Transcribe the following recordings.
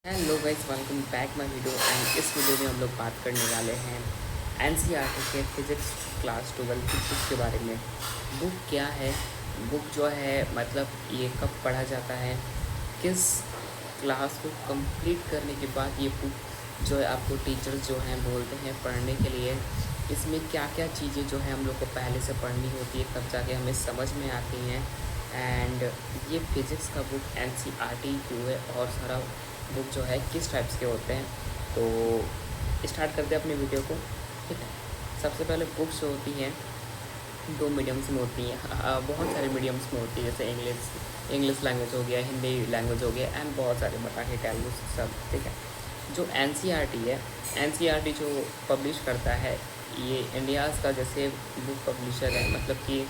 Hello guys, welcome back my video. And इस video में हम लोग बात करने वाले हैं एनसीईआरटी के फिज़िक्स क्लास 12 की बुक के बारे में। बुक क्या है? बुक जो है मतलब ये कब पढ़ा जाता है, किस क्लास को कंप्लीट करने के बाद ये बुक जो है आपको टीचर्स जो हैं बोलते हैं पढ़ने के लिए। इसमें क्या क्या चीज़ें जो है हम लोग को पहले से पढ़नी होती है, तब जाके हमें समझ में आती हैं। एंड ये फिज़िक्स का बुक एनसीईआरटी क्यों है और सारा बुक जो है किस टाइप्स के होते हैं। तो स्टार्ट करते हैं अपनी वीडियो को। ठीक है, सबसे पहले बुक्स जो होती हैं दो मीडियम्स में होती हैं। बहुत सारे मीडियम्स में होती है, जैसे इंग्लिश लैंग्वेज हो गया, हिंदी लैंग्वेज हो गया, एंड बहुत सारे मराठी, तेलुगु सब। ठीक है, जो एनसीईआरटी है, एनसीईआरटी जो पब्लिश करता है, ये इंडियाज़ का जैसे बुक पब्लिशर है, मतलब कि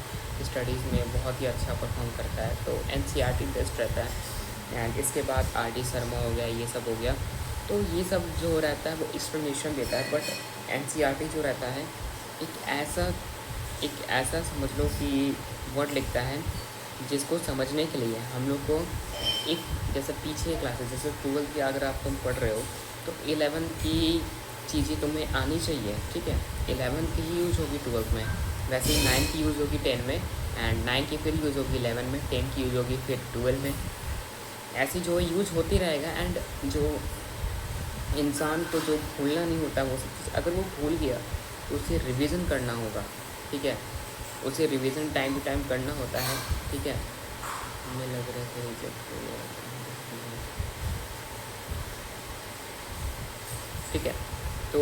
स्टडीज़ में बहुत ही अच्छा परफॉर्म करता है, तो एनसीईआरटी बेस्ट रहता है। एंड इसके बाद आर डी शर्मा हो गया, ये सब हो गया। तो ये सब जो रहता है वो एक्सप्लेनेशन देता है, बट एनसीईआरटी जो रहता है एक ऐसा समझ लो कि वर्ड लिखता है जिसको समझने के लिए हम लोग को एक, जैसे पीछे क्लासेस जैसे 12th की अगर आप तुम पढ़ रहे हो तो 11th की चीज़ें तुम्हें आनी चाहिए। ठीक है, 11th की यूज़ होगी 12th में, वैसे ही 9 की यूज़ होगी 10 में, एंड 9 की फिर यूज़ होगी 11 में, 10 की यूज़ होगी फिर 12 में। ऐसी जो यूज़ होती रहेगा। एंड जो इंसान को जो भूलना नहीं होता वो सब चीज़, अगर वो भूल गया तो उसे रिवीजन करना होगा। ठीक है, उसे रिवीजन टाइम टू टाइम करना होता है। ठीक है, हमें लग रहा है रिजेक्ट हो गया। ठीक है, तो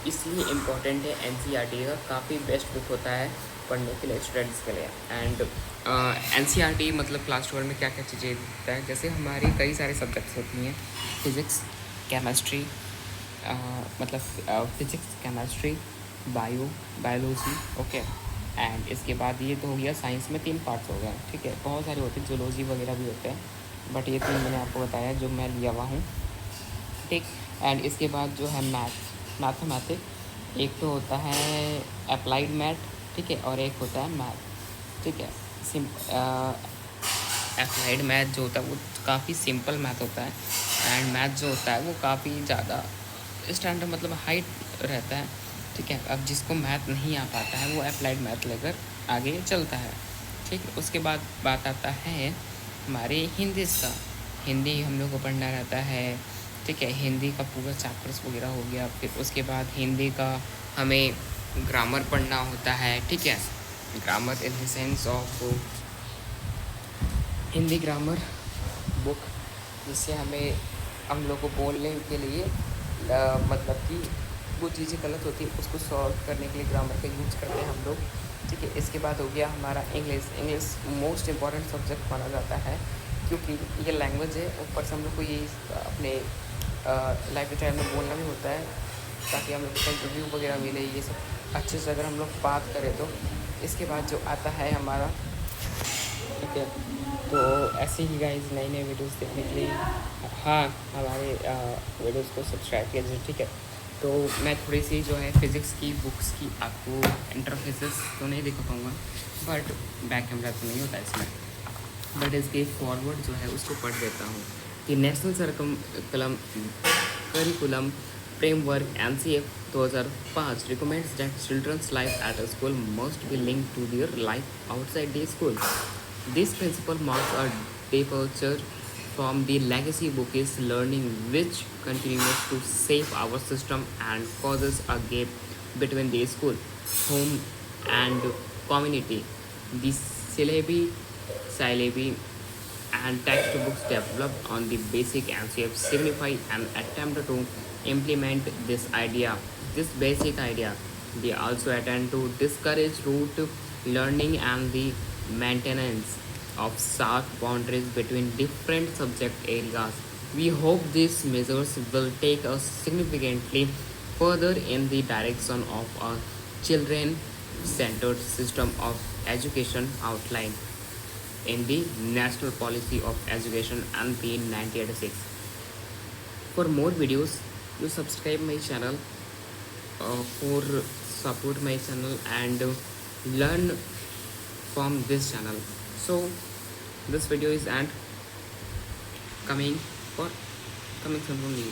इसलिए इम्पोर्टेंट है एनसीईआरटी का, काफ़ी बेस्ट बुक होता है पढ़ने के लिए, स्टूडेंट्स के लिए। एंड एनसीईआरटी मतलब क्लास 12 में क्या क्या चीज़ें देता है, जैसे हमारी कई सारे सब्जेक्ट्स होती हैं, फिज़िक्स, केमिस्ट्री, मतलब physics, chemistry, biology. Okay, and इसके बाद ये तो हो गया साइंस में 3 पार्ट्स हो गए। ठीक है, बहुत सारे होते हैं, जूलॉजी वगैरह भी होते हैं, बट ये 3 मैंने आपको बताया जो मैं लिया हुआ हूँ। ठीक, एंड इसके बाद जो है मैथमेटिक, एक तो होता है अप्लाइड मैथ, ठीक है, और एक होता है मैथ। ठीक है, सिम अप्लाइड मैथ जो होता है वो काफ़ी सिंपल मैथ होता है, एंड मैथ जो होता है वो काफ़ी ज़्यादा स्टैंडर्ड मतलब हाइट रहता है। ठीक है, अब जिसको मैथ नहीं आ पाता है वो अप्लाइड मैथ लेकर आगे चलता है। ठीक है, उसके बाद बात आता है हमारे हिंदी का। हिंदी हम लोग को पढ़ना रहता है। ठीक है, हिंदी का पूरा चैप्टर्स वगैरह हो गया। फिर उसके बाद हिंदी का हमें ग्रामर पढ़ना होता है। ठीक है, grammar in the sense of Hindi grammar book, जिससे हमें हम लोग को बोलने के लिए मतलब कि वो चीज़ें गलत होती है उसको सॉल्व करने के लिए ग्रामर का यूज़ करते हैं हम लोग। ठीक है, इसके बाद हो गया हमारा इंग्लिश मोस्ट इम्पॉर्टेंट सब्जेक्ट माना जाता है, क्योंकि ये लैंग्वेज है, ऊपर से हम लोग को ये अपने लाइफ टाइम में बोलना भी होता है, ताकि हम लोग को इंटरव्यू वगैरह मिले। ये सब अच्छे से अगर हम लोग बात करें तो। इसके बाद जो आता है हमारा, ठीक है, तो ऐसे ही गाइस नई नई वीडियोस देखने के लिए हाँ हमारे वीडियोस को सब्सक्राइब कीजिए। ठीक है, तो मैं थोड़ी सी जो है फिज़िक्स की बुक्स की आपको इंटरफेसेस तो नहीं दिखा पाऊँगा, बट बैक कैमरा तो नहीं होता इसमें, बट इसके फॉरवर्ड जो है उसको पढ़ देता हूँ कि national circum curriculum framework NCF 2005 recommends that children's life at a school must be linked to their life outside the school. This principle marks a departure from the legacy bookish learning which continues to shape our system and causes a gap between the school, home, and community. The syllabi and textbooks developed on the basic NCF signify an attempt to implement this basic idea. They also attempt to discourage rote learning and the maintenance of sharp boundaries between different subject areas. We hope these measures will take us significantly further in the direction of a children-centered system of education outlined in the National Policy of Education and the 1986. For more videos, you subscribe my channel for support my channel and learn from this channel. So this video is and coming for coming soon होंगी।